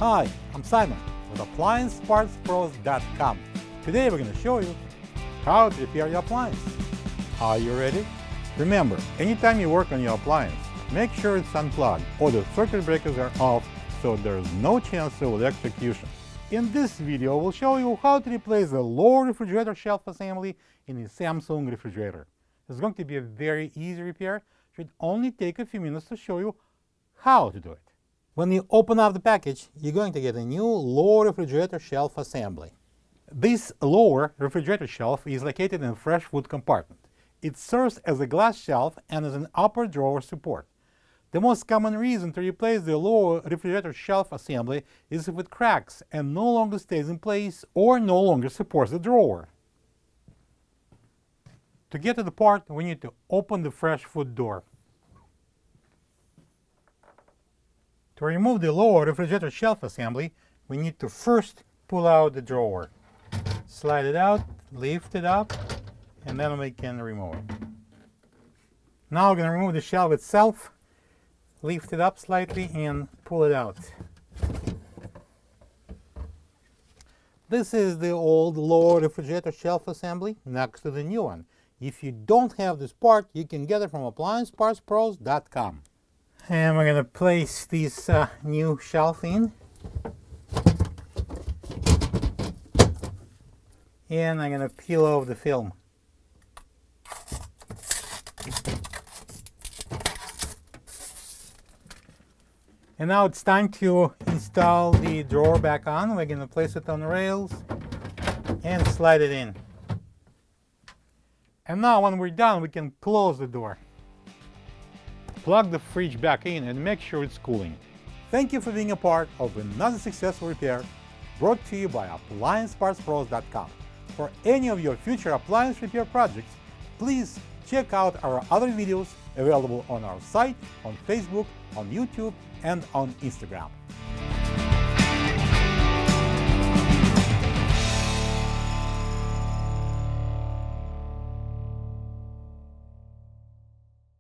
Hi, I'm Simon with AppliancePartsPros.com. Today we're going to show you how to repair your appliance. Are you ready? Remember, anytime you work on your appliance, make sure it's unplugged or the circuit breakers are off so there's no chance of electrocution. In this video, we'll show you how to replace the lower refrigerator shelf assembly in a Samsung refrigerator. It's going to be a very easy repair. It should only take a few minutes to show you how to do it. When you open up the package, you're going to get a new lower refrigerator shelf assembly. This lower refrigerator shelf is located in a fresh food compartment. It serves as a glass shelf and as an upper drawer support. The most common reason to replace the lower refrigerator shelf assembly is if it cracks and no longer stays in place or no longer supports the drawer. To get to the part, we need to open the fresh food door. To remove the lower refrigerator shelf assembly, we need to first pull out the drawer. Slide it out, lift it up, and then we can remove it. Now we're going to remove the shelf itself, lift it up slightly, and pull it out. This is the old lower refrigerator shelf assembly next to the new one. If you don't have this part, you can get it from AppliancePartsPros.com. And we're going to place this new shelf in. And I'm going to peel off the film. And now it's time to install the drawer back on. We're going to place it on the rails and slide it in. And now when we're done, we can close the door. Plug the fridge back in and make sure it's cooling. Thank you for being a part of another successful repair brought to you by AppliancePartsPros.com. For any of your future appliance repair projects, please check out our other videos available on our site, on Facebook, on YouTube, and on Instagram.